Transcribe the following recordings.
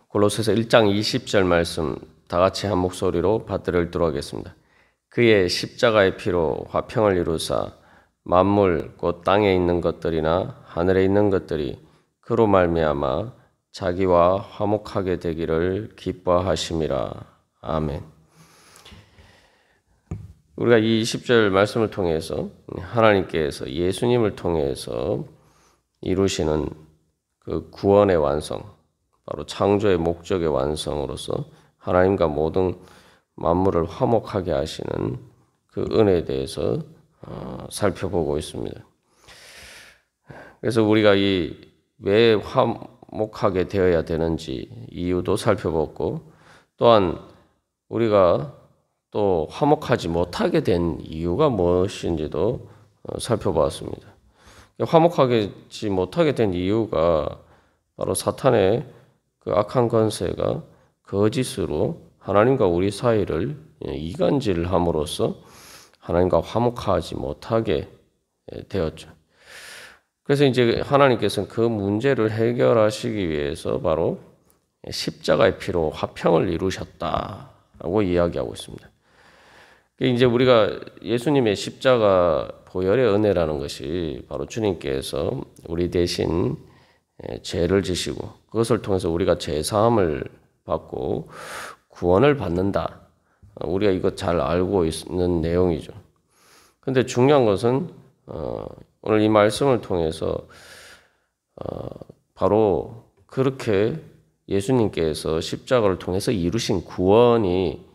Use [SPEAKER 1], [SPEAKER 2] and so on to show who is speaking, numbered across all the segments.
[SPEAKER 1] 골로새서 1장 20절 말씀 다 같이 한 목소리로 받들어 읽도록 하겠습니다. 그의 십자가의 피로 화평을 이루사 만물 곧 땅에 있는 것들이나 하늘에 있는 것들이 그로 말미암아 자기와 화목하게 되기를 기뻐하심이라. 아멘. 우리가 이 20절 말씀을 통해서 하나님께서 예수님을 통해서 이루시는 그 구원의 완성, 바로 창조의 목적의 완성으로서 하나님과 모든 만물을 화목하게 하시는 그 은혜에 대해서 살펴보고 있습니다. 그래서 우리가 왜 화목하게 되어야 되는지 이유도 살펴봤고, 또한 우리가 또 화목하지 못하게 된 이유가 무엇인지도 살펴보았습니다. 화목하지 못하게 된 이유가 바로 사탄의 그 악한 권세가 거짓으로 하나님과 우리 사이를 이간질을 함으로써 하나님과 화목하지 못하게 되었죠. 그래서 이제 하나님께서는 그 문제를 해결하시기 위해서 바로 십자가의 피로 화평을 이루셨다라고 이야기하고 있습니다. 이제 우리가 예수님의 십자가 보혈의 은혜라는 것이 바로 주님께서 우리 대신 죄를 지시고 그것을 통해서 우리가 죄 사함을 받고 구원을 받는다. 우리가 이거 잘 알고 있는 내용이죠. 근데 중요한 것은 오늘 이 말씀을 통해서 바로 그렇게 예수님께서 십자가를 통해서 이루신 구원이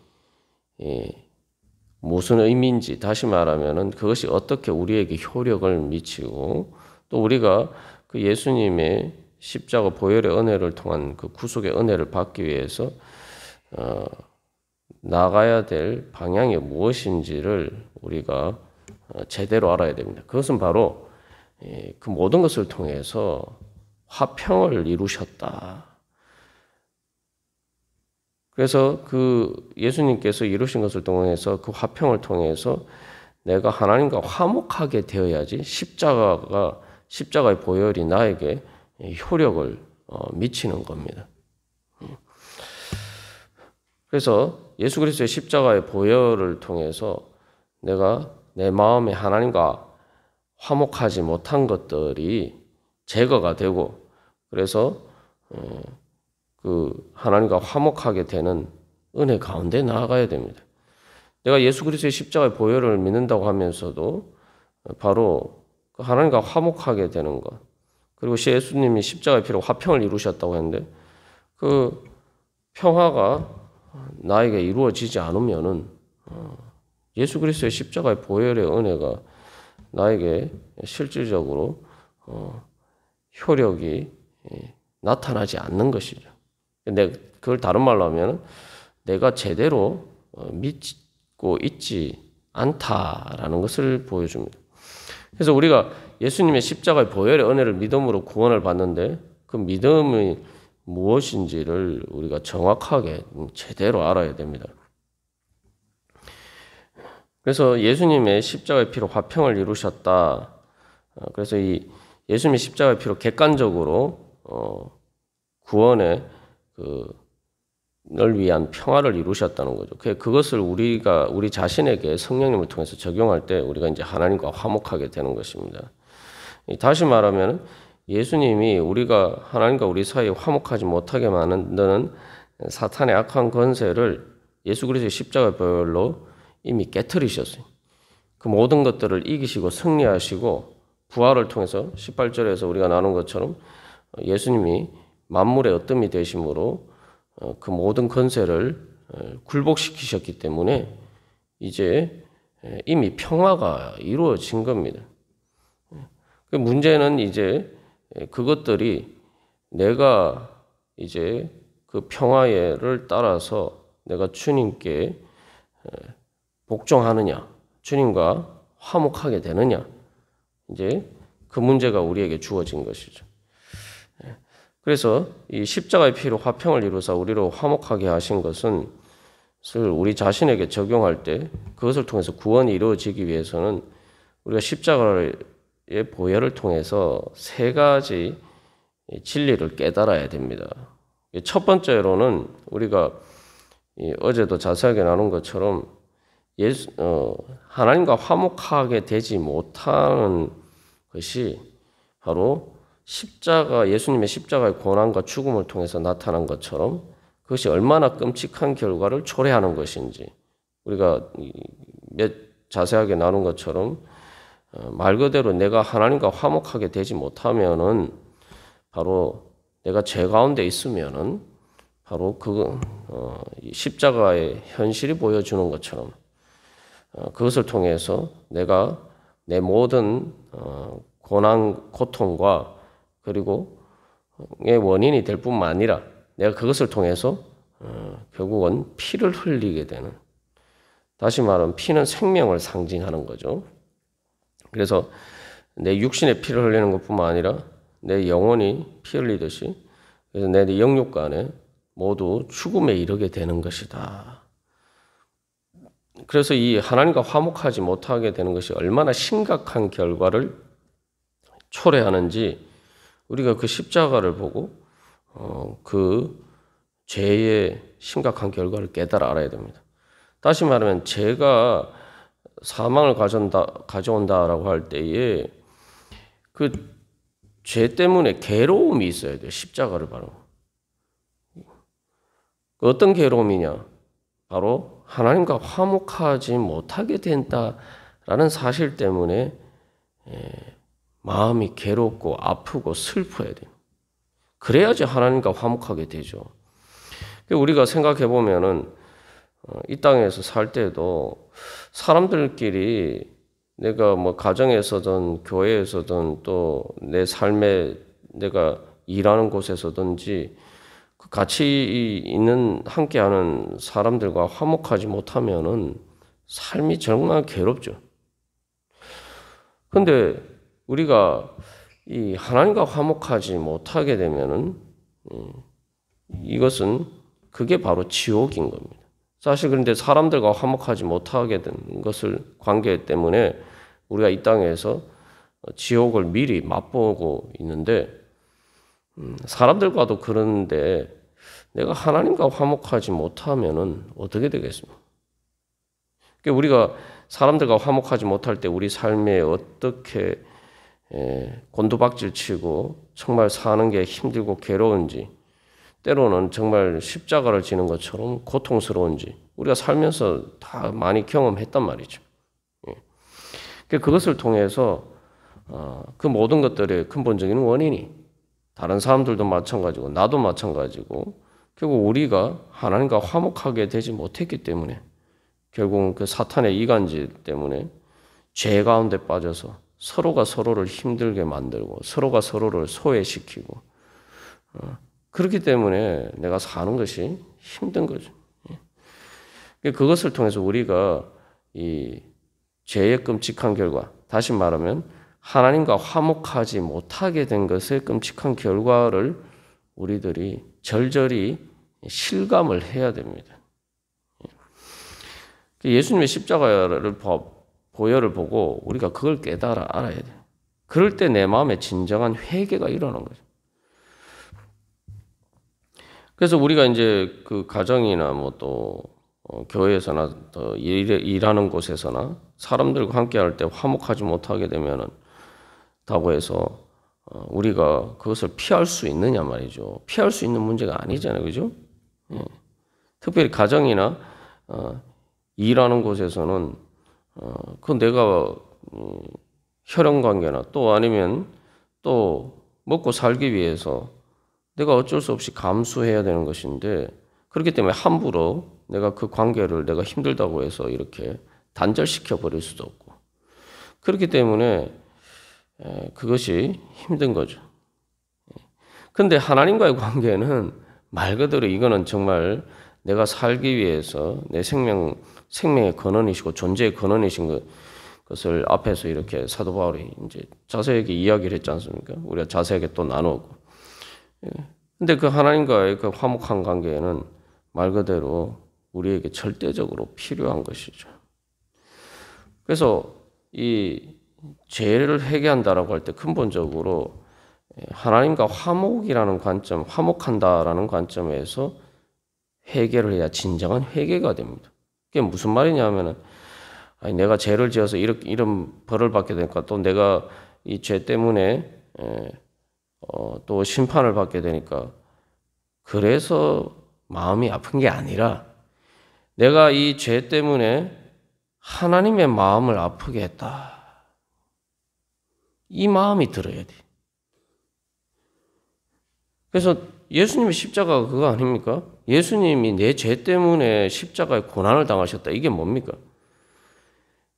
[SPEAKER 1] 무슨 의미인지, 다시 말하면은 그것이 어떻게 우리에게 효력을 미치고 또 우리가 그 예수님의 십자가 보혈의 은혜를 통한 그 구속의 은혜를 받기 위해서 나가야 될 방향이 무엇인지를 우리가 제대로 알아야 됩니다. 그것은 바로 그 모든 것을 통해서 화평을 이루셨다. 그래서 그 예수님께서 이루신 것을 통해서 그 화평을 통해서 내가 하나님과 화목하게 되어야지 십자가의 보혈이 나에게 효력을 미치는 겁니다. 그래서 예수 그리스도의 십자가의 보혈을 통해서 내가 내 마음에 하나님과 화목하지 못한 것들이 제거가 되고, 그래서 그 하나님과 화목하게 되는 은혜 가운데 나아가야 됩니다. 내가 예수 그리스도의 십자가의 보혈을 믿는다고 하면서도 바로 하나님과 화목하게 되는 것, 그리고 예수님이 십자가의 피로 화평을 이루셨다고 했는데 그 평화가 나에게 이루어지지 않으면은 예수 그리스도의 십자가의 보혈의 은혜가 나에게 실질적으로 효력이 나타나지 않는 것이죠. 그걸 다른 말로 하면 내가 제대로 믿고 있지 않다라는 것을 보여줍니다. 그래서 우리가 예수님의 십자가의 보혈의 은혜를 믿음으로 구원을 받는데 그 믿음이 무엇인지를 우리가 정확하게 제대로 알아야 됩니다. 그래서 예수님의 십자가의 피로 화평을 이루셨다. 그래서 이 예수님의 십자가의 피로 객관적으로 구원의 를 위한 평화를 이루셨다는 거죠. 그것을 우리 자신에게 성령님을 통해서 적용할 때 우리가 이제 하나님과 화목하게 되는 것입니다. 다시 말하면 예수님이 우리가 하나님과 우리 사이에 화목하지 못하게 만드는 사탄의 악한 권세를 예수 그리스도의 십자가 보혈로 이미 깨트리셨어요. 그 모든 것들을 이기시고 승리하시고 부활을 통해서 18절에서 우리가 나눈 것처럼 예수님이 만물의 어뜸이 되심으로 그 모든 권세를 굴복시키셨기 때문에 이제 이미 평화가 이루어진 겁니다. 그 문제는 이제 그것들이 내가 이제 그 평화를 따라서 내가 주님께 복종하느냐, 주님과 화목하게 되느냐, 이제 그 문제가 우리에게 주어진 것이죠. 그래서 이 십자가의 피로 화평을 이루사 우리로 화목하게 하신 것은 우리 자신에게 적용할 때 그것을 통해서 구원이 이루어지기 위해서는 우리가 십자가의 보혈을 통해서 세 가지 진리를 깨달아야 됩니다. 첫 번째로는 우리가 어제도 자세하게 나눈 것처럼 하나님과 화목하게 되지 못하는 것이 바로 예수님의 십자가의 고난과 죽음을 통해서 나타난 것처럼 그것이 얼마나 끔찍한 결과를 초래하는 것인지 우리가 자세하게 나눈 것처럼 말 그대로 내가 하나님과 화목하게 되지 못하면은 바로 내가 죄 가운데 있으면은 바로 십자가의 현실이 보여주는 것처럼 그것을 통해서 내가 내 모든 고난, 고통과 그리고 의 원인이 될 뿐만 아니라 내가 그것을 통해서 결국은 피를 흘리게 되는, 다시 말하면 피는 생명을 상징하는 거죠. 그래서 내 육신의 피를 흘리는 것뿐만 아니라 내 영혼이 피 흘리듯이 그래서 내 영육간에 모두 죽음에 이르게 되는 것이다. 그래서 이 하나님과 화목하지 못하게 되는 것이 얼마나 심각한 결과를 초래하는지 우리가 그 십자가를 보고 그 죄의 심각한 결과를 깨달아 알아야 됩니다. 다시 말하면 죄가 사망을 가져온다라고 할 때에 그 죄 때문에 괴로움이 있어야 돼요. 십자가를 바로. 어떤 괴로움이냐? 바로 하나님과 화목하지 못하게 된다라는 사실 때문에 마음이 괴롭고 아프고 슬퍼야 돼요. 그래야지 하나님과 화목하게 되죠. 우리가 생각해 보면은 이 땅에서 살 때도 사람들끼리 내가 뭐 가정에서든 교회에서든 또 내 삶에 내가 일하는 곳에서든지 같이 함께하는 사람들과 화목하지 못하면은 삶이 정말 괴롭죠. 근데 우리가 이 하나님과 화목하지 못하게 되면은 이것은 그게 바로 지옥인 겁니다. 사실 그런데 사람들과 화목하지 못하게 된 관계 때문에 우리가 이 땅에서 지옥을 미리 맛보고 있는데 사람들과도 그런데 내가 하나님과 화목하지 못하면은 어떻게 되겠습니까? 우리가 사람들과 화목하지 못할 때 우리 삶에 어떻게 곤두박질 치고 정말 사는 게 힘들고 괴로운지 때로는 정말 십자가를 지는 것처럼 고통스러운지 우리가 살면서 다 많이 경험했단 말이죠. 그것을 통해서 그 모든 것들의 근본적인 원인이 다른 사람들도 마찬가지고 나도 마찬가지고 결국 우리가 하나님과 화목하게 되지 못했기 때문에 결국은 그 사탄의 이간질 때문에 죄 가운데 빠져서 서로가 서로를 힘들게 만들고 서로가 서로를 소외시키고 그렇기 때문에 내가 사는 것이 힘든 거죠. 그것을 통해서 우리가 이 죄의 끔찍한 결과, 다시 말하면 하나님과 화목하지 못하게 된 것의 끔찍한 결과를 우리들이 절절히 실감을 해야 됩니다. 예수님의 십자가를 보혈을 보고 우리가 그걸 깨달아 알아야 돼요. 그럴 때 내 마음에 진정한 회개가 일어나는 거죠. 그래서 우리가 이제 그 가정이나 뭐 또 교회에서나 또 일하는 곳에서나 사람들과 함께 할 때 화목하지 못하게 되면은 다고 해서 우리가 그것을 피할 수 있느냐 말이죠. 피할 수 있는 문제가 아니잖아요. 그죠? 특별히 가정이나 일하는 곳에서는 그 내가 혈연 관계나 또 아니면 또 먹고 살기 위해서 내가 어쩔 수 없이 감수해야 되는 것인데 그렇기 때문에 함부로 내가 그 관계를 내가 힘들다고 해서 이렇게 단절시켜 버릴 수도 없고 그렇기 때문에 그것이 힘든 거죠. 근데 하나님과의 관계는 말 그대로 이거는 정말 내가 살기 위해서 내 생명의 근원이시고 존재의 근원이신 것을 앞에서 이렇게 사도 바울이 이제 자세하게 이야기를 했지 않습니까? 우리가 자세하게 또 나누고. 근데 그 하나님과의 그 화목한 관계는 말 그대로 우리에게 절대적으로 필요한 것이죠. 그래서 이 죄를 회개한다라고 할 때 근본적으로 하나님과 화목이라는 관점, 화목한다라는 관점에서 회개를 해야 진정한 회개가 됩니다. 그게 무슨 말이냐면은 아니, 내가 죄를 지어서 이런 벌을 받게 되니까 또 내가 이 죄 때문에 또 심판을 받게 되니까 그래서 마음이 아픈 게 아니라 내가 이 죄 때문에 하나님의 마음을 아프게 했다. 이 마음이 들어야 돼. 그래서 예수님의 십자가가 그거 아닙니까? 예수님이 내 죄 때문에 십자가에 고난을 당하셨다. 이게 뭡니까?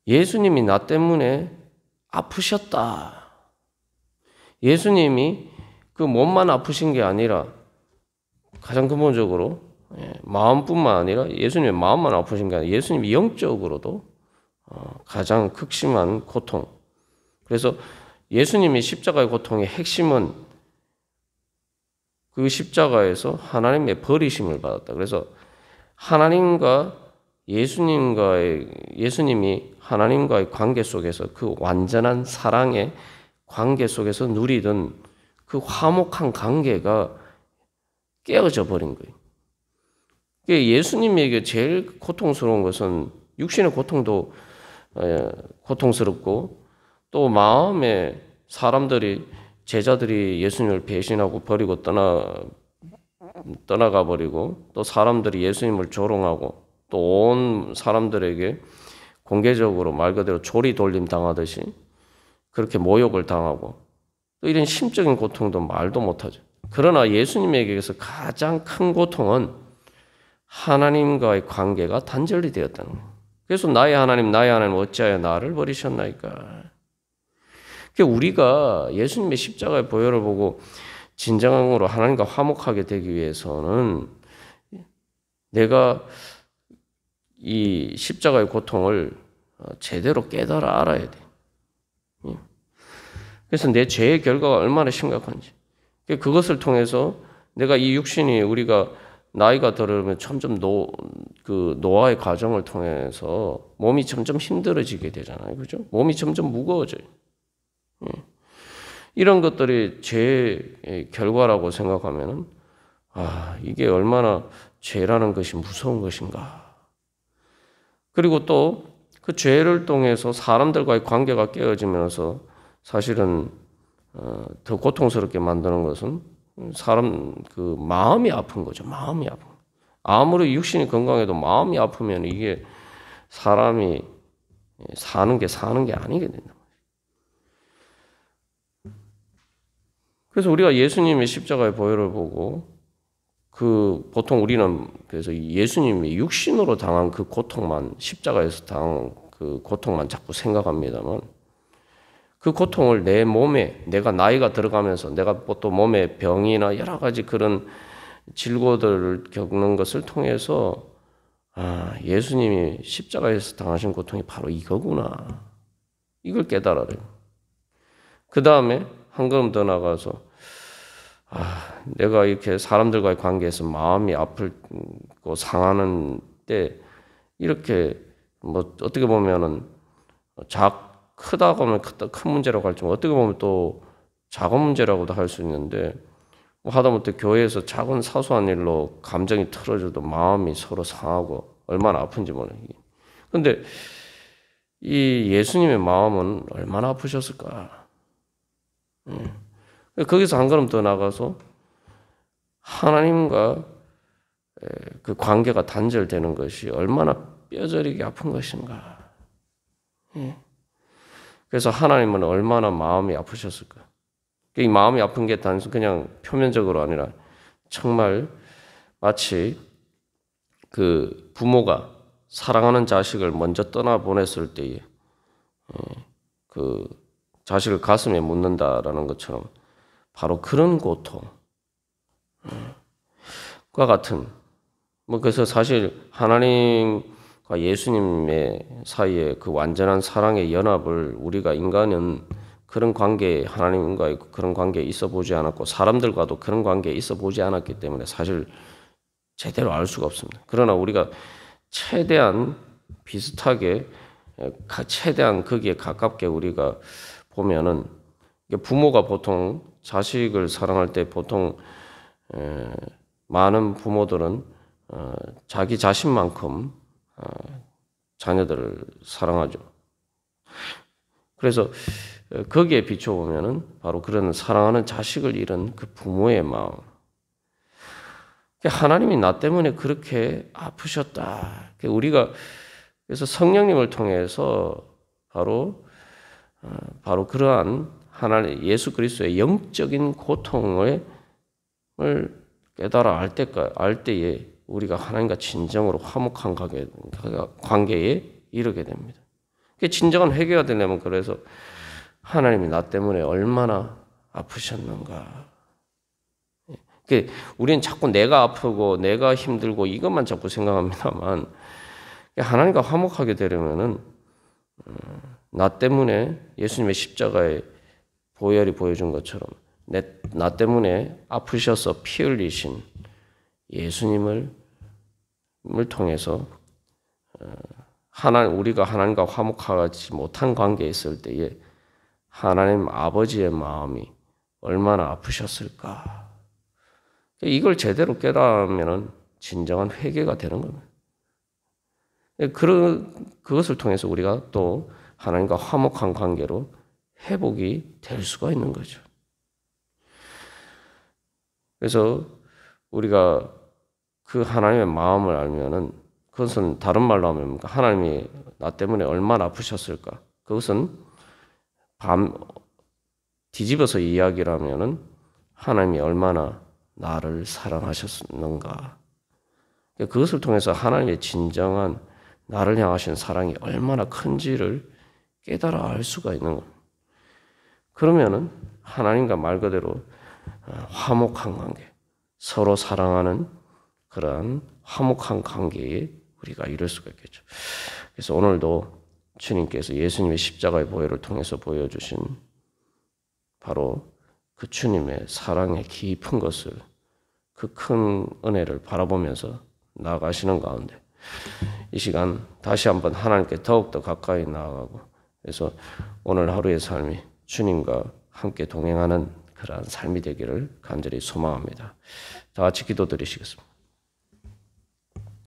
[SPEAKER 1] 예수님이 나 때문에 아프셨다. 예수님이 그 몸만 아프신 게 아니라 가장 근본적으로 마음뿐만 아니라 예수님의 마음만 아프신 게 아니라 예수님이 영적으로도 가장 극심한 고통. 그래서 예수님이 십자가의 고통의 핵심은 그 십자가에서 하나님의 버리심을 받았다. 그래서 예수님이 하나님과의 관계 속에서 그 완전한 사랑의 관계 속에서 누리던 그 화목한 관계가 깨어져 버린 거예요. 예수님에게 제일 고통스러운 것은 육신의 고통도 고통스럽고 또 마음에 제자들이 예수님을 배신하고 버리고 떠나가 버리고 또 사람들이 예수님을 조롱하고 또 온 사람들에게 공개적으로 말 그대로 조리돌림 당하듯이 그렇게 모욕을 당하고 또 이런 심적인 고통도 말도 못하죠. 그러나 예수님에게서 가장 큰 고통은 하나님과의 관계가 단절이 되었다는 거예요. 그래서 나의 하나님 어찌하여 나를 버리셨나이까. 우리가 예수님의 십자가의 보혈을 보고 진정으로 하나님과 화목하게 되기 위해서는 내가 이 십자가의 고통을 제대로 깨달아 알아야 돼. 그래서 내 죄의 결과가 얼마나 심각한지. 그것을 통해서 내가 이 육신이 우리가 나이가 들으면 점점 노화의 과정을 통해서 몸이 점점 힘들어지게 되잖아요. 그죠? 몸이 점점 무거워져요. 이런 것들이 죄의 결과라고 생각하면은, 이게 얼마나 죄라는 것이 무서운 것인가. 그리고 또 그 죄를 통해서 사람들과의 관계가 깨어지면서 사실은 더 고통스럽게 만드는 것은 마음이 아픈 거죠. 마음이 아픈. 아무리 육신이 건강해도 마음이 아프면 이게 사람이 사는 게 아니게 된다. 그래서 우리가 예수님의 십자가의 보혈을 보고 보통 우리는 그래서 예수님이 육신으로 당한 그 고통만 십자가에서 당한 그 고통만 자꾸 생각합니다만 그 고통을 내 몸에 내가 나이가 들어가면서 내가 또 몸에 병이나 여러 가지 그런 질고들을 겪는 것을 통해서 예수님이 십자가에서 당하신 고통이 바로 이거구나. 이걸 깨달아요. 그 다음에 한 걸음 더 나가서 내가 이렇게 사람들과의 관계에서 마음이 아프고 상하는 때 이렇게 어떻게 보면은 크다고 하면 큰 문제라고 할지만 어떻게 보면 또 작은 문제라고도 할 수 있는데 하다못해 교회에서 작은 사소한 일로 감정이 틀어져도 마음이 서로 상하고 얼마나 아픈지 몰라요. 그런데 이 예수님의 마음은 얼마나 아프셨을까? 거기서 한 걸음 더 나가서 하나님과 그 관계가 단절되는 것이 얼마나 뼈저리게 아픈 것인가. 그래서 하나님은 얼마나 마음이 아프셨을까. 이 마음이 아픈 게 단순 그냥 표면적으로 아니라 정말 마치 그 부모가 사랑하는 자식을 먼저 떠나보냈을 때에 그 자식을 가슴에 묻는다라는 것처럼 바로 그런 고통과 같은 그래서 사실 하나님과 예수님의 사이에 그 완전한 사랑의 연합을 우리가 인간은 그런 관계에 하나님과의 그런 관계에 있어 보지 않았고 사람들과도 그런 관계에 있어 보지 않았기 때문에 사실 제대로 알 수가 없습니다. 그러나 우리가 최대한 비슷하게 최대한 거기에 가깝게 우리가 보면은 부모가 보통 자식을 사랑할 때 보통 많은 부모들은 자기 자신만큼 자녀들을 사랑하죠. 그래서 거기에 비춰보면은 바로 그런 사랑하는 자식을 잃은 그 부모의 마음. 하나님이 나 때문에 그렇게 아프셨다. 우리가 그래서 성령님을 통해서 바로 그러한 하나님 예수 그리스도의 영적인 고통을 깨달아 알 때에 우리가 하나님과 진정으로 화목한 관계에 이르게 됩니다. 진정한 회개가 되려면 그래서 하나님이 나 때문에 얼마나 아프셨는가. 우리는 자꾸 내가 아프고 내가 힘들고 이것만 자꾸 생각합니다만 하나님과 화목하게 되려면은 나 때문에 예수님의 십자가의 보혈이 보여준 것처럼 나 때문에 아프셔서 피 흘리신 예수님을 통해서 우리가 하나님과 화목하지 못한 관계에 있을 때에 하나님 아버지의 마음이 얼마나 아프셨을까. 이걸 제대로 깨달으면 진정한 회개가 되는 겁니다. 그것을 통해서 우리가 또 하나님과 화목한 관계로 회복이 될 수가 있는 거죠. 그래서 우리가 그 하나님의 마음을 알면은 그것은 다른 말로 하면 하나님이 나 때문에 얼마나 아프셨을까? 그것은 뒤집어서 이야기를 하면은 하나님이 얼마나 나를 사랑하셨는가? 그것을 통해서 하나님의 진정한 나를 향하신 사랑이 얼마나 큰지를 깨달아 알 수가 있는 겁니다. 그러면은 하나님과 말 그대로 화목한 관계, 서로 사랑하는 그러한 화목한 관계에 우리가 이룰 수가 있겠죠. 그래서 오늘도 주님께서 예수님의 십자가의 보혈을 통해서 보여주신 바로 그 주님의 사랑의 깊은 것을 그 큰 은혜를 바라보면서 나아가시는 가운데 이 시간 다시 한번 하나님께 더욱더 가까이 나아가고 그래서 오늘 하루의 삶이 주님과 함께 동행하는 그러한 삶이 되기를 간절히 소망합니다. 다 같이 기도드리시겠습니다.